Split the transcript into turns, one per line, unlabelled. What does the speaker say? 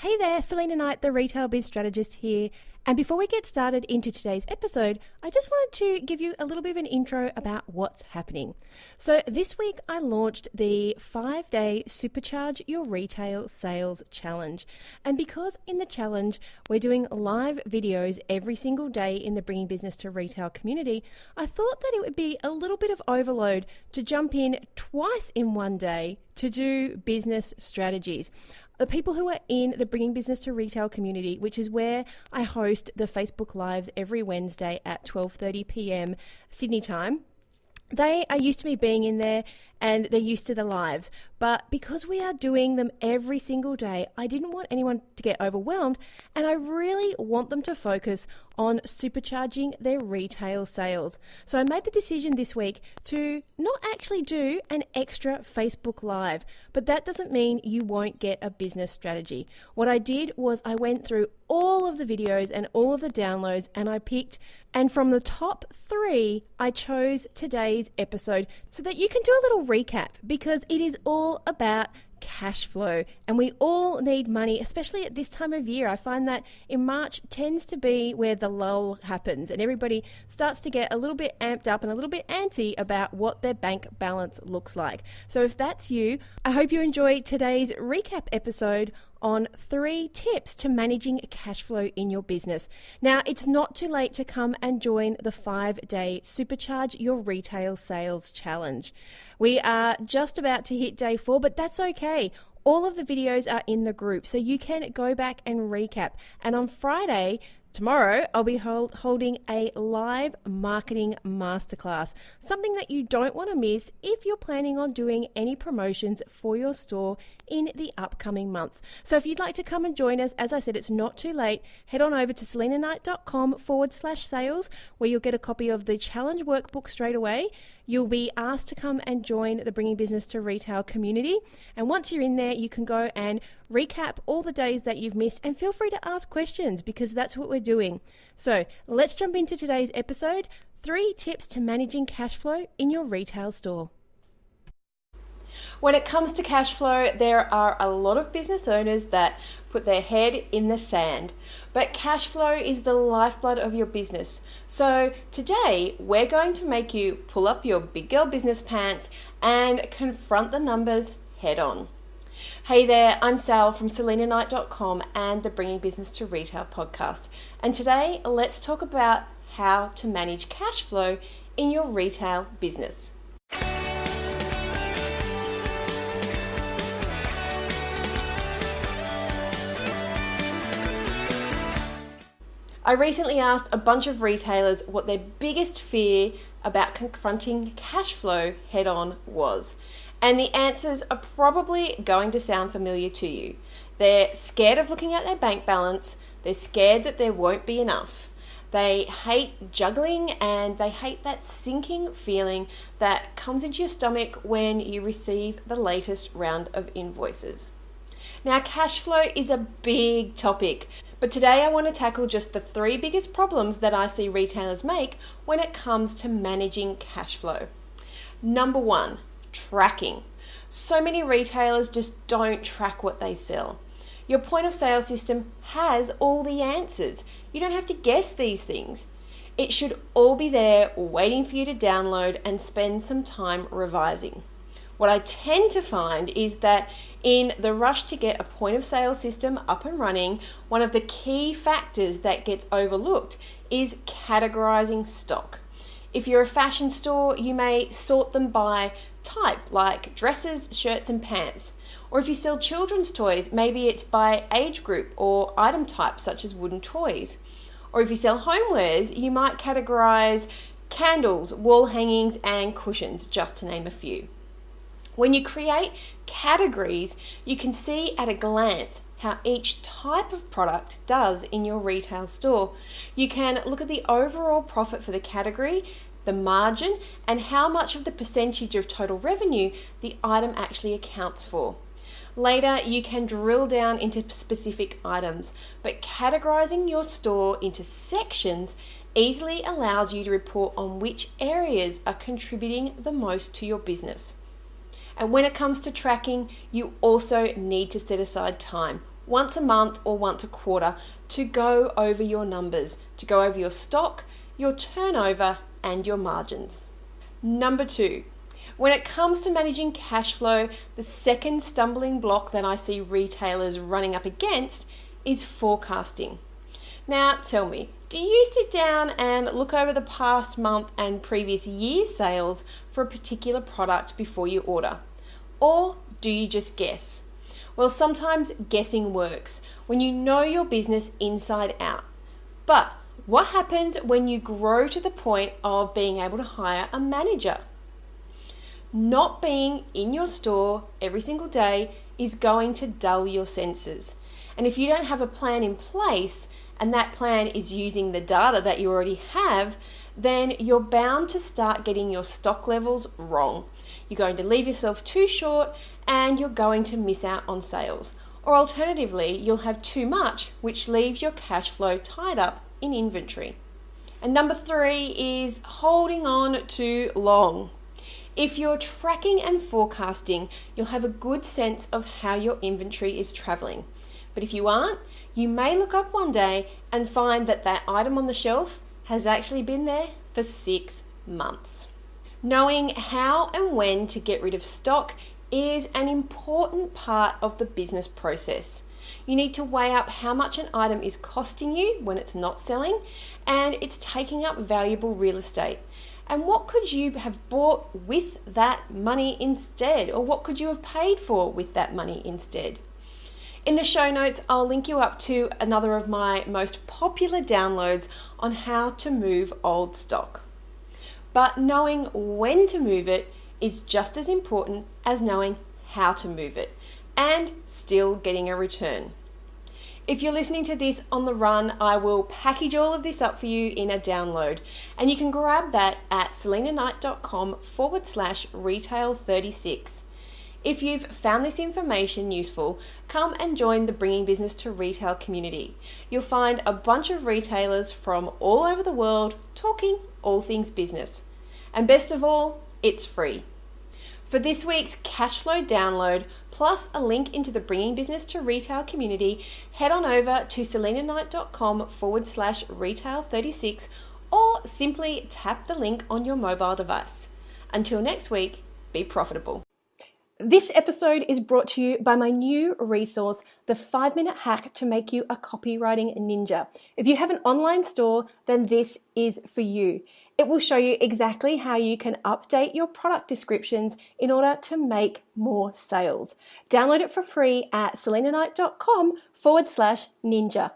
Hey there, Selena Knight, the Retail Biz Strategist here. And before we get started into today's episode, I just wanted to give you a little bit of an intro about what's happening. So this week I launched the 5-day Supercharge Your Retail Sales Challenge. And because in the challenge we're doing live videos every single day in the Bringing Business to Retail community, I thought that it would be a little bit of overload to jump in twice in one day to do business strategies. The people who are in the Bringing Business to Retail community, which is where I host the Facebook Lives every Wednesday at 12:30 p.m. Sydney time, they are used to me being in there and they're used to the lives. But because we are doing them every single day, I didn't want anyone to get overwhelmed, and I really want them to focus on supercharging their retail sales. So I made the decision this week to not actually do an extra Facebook Live, but that doesn't mean you won't get a business strategy. What I did was I went through all of the videos and all of the downloads, and I picked, and from the top 3, I chose today's episode so that you can do a little recap, because it is all about cash flow, and we all need money, especially at this time of year. I find that in March tends to be where the lull happens and everybody starts to get a little bit amped up and a little bit antsy about what their bank balance looks like. So if that's you, I hope you enjoy today's recap episode on 3 tips to managing cash flow in your business. Now, it's not too late to come and join the 5-day Supercharge Your Retail Sales Challenge. We are just about to hit day 4, but that's okay. All of the videos are in the group, so you can go back and recap. And on Friday, tomorrow, I'll be holding a live marketing masterclass, something that you don't want to miss if you're planning on doing any promotions for your store in the upcoming months. So if you'd like to come and join us, as I said, it's not too late. Head on over to selenaknight.com/sales, where you'll get a copy of the challenge workbook straight away. You'll be asked to come and join the Bringing Business to Retail community. And once you're in there, you can go and recap all the days that you've missed, and feel free to ask questions, because that's what we're doing. So let's jump into today's episode, 3 tips to managing cash flow in your retail store. When it comes to cash flow, there are a lot of business owners that put their head in the sand. But cash flow is the lifeblood of your business. So today, we're going to make you pull up your big girl business pants and confront the numbers head on. Hey there, I'm Sal from selenaknight.com and the Bringing Business to Retail podcast. And today, let's talk about how to manage cash flow in your retail business. I recently asked a bunch of retailers what their biggest fear about confronting cash flow head on was. And the answers are probably going to sound familiar to you. They're scared of looking at their bank balance, they're scared that there won't be enough. They hate juggling, and they hate that sinking feeling that comes into your stomach when you receive the latest round of invoices. Now, cash flow is a big topic, but today I want to tackle just the 3 biggest problems that I see retailers make when it comes to managing cash flow. Number 1, tracking. So many retailers just don't track what they sell. Your point of sale system has all the answers. You don't have to guess these things. It should all be there waiting for you to download and spend some time revising. What I tend to find is that in the rush to get a point of sale system up and running, one of the key factors that gets overlooked is categorizing stock. If you're a fashion store, you may sort them by type, like dresses, shirts, and pants. Or if you sell children's toys, maybe it's by age group or item type, such as wooden toys. Or if you sell homewares, you might categorize candles, wall hangings, and cushions, just to name a few. When you create categories, you can see at a glance how each type of product does in your retail store. You can look at the overall profit for the category, the margin, and how much of the percentage of total revenue the item actually accounts for. Later, you can drill down into specific items, but categorizing your store into sections easily allows you to report on which areas are contributing the most to your business. And when it comes to tracking, you also need to set aside time, once a month or once a quarter to go over your numbers, to go over your stock, your turnover, and your margins. Number 2, when it comes to managing cash flow, the second stumbling block that I see retailers running up against is forecasting. Now tell me, do you sit down and look over the past month and previous year's sales for a particular product before you order? Or do you just guess? Well, sometimes guessing works when you know your business inside out. But what happens when you grow to the point of being able to hire a manager? Not being in your store every single day is going to dull your senses. And if you don't have a plan in place, and that plan is using the data that you already have, then you're bound to start getting your stock levels wrong. You're going to leave yourself too short and you're going to miss out on sales. Or alternatively, you'll have too much, which leaves your cash flow tied up in inventory. And number 3 is holding on too long. If you're tracking and forecasting, you'll have a good sense of how your inventory is traveling. But if you aren't, you may look up one day and find that that item on the shelf has actually been there for 6 months. Knowing how and when to get rid of stock is an important part of the business process. You need to weigh up how much an item is costing you when it's not selling and it's taking up valuable real estate. And what could you have bought with that money instead? Or what could you have paid for with that money instead? In the show notes, I'll link you up to another of my most popular downloads on how to move old stock. But knowing when to move it is just as important as knowing how to move it and still getting a return. If you're listening to this on the run, I will package all of this up for you in a download, and you can grab that at selenaknight.com/retail36. If you've found this information useful, come and join the Bringing Business to Retail community. You'll find a bunch of retailers from all over the world talking all things business. And best of all, it's free. For this week's cash flow download, plus a link into the Bringing Business to Retail community, head on over to selenaknight.com/retail36 or simply tap the link on your mobile device. Until next week, be profitable. This episode is brought to you by my new resource, the 5-minute hack to make you a copywriting ninja. If you have an online store, then this is for you. It will show you exactly how you can update your product descriptions in order to make more sales. Download it for free at selenaknight.com/ninja.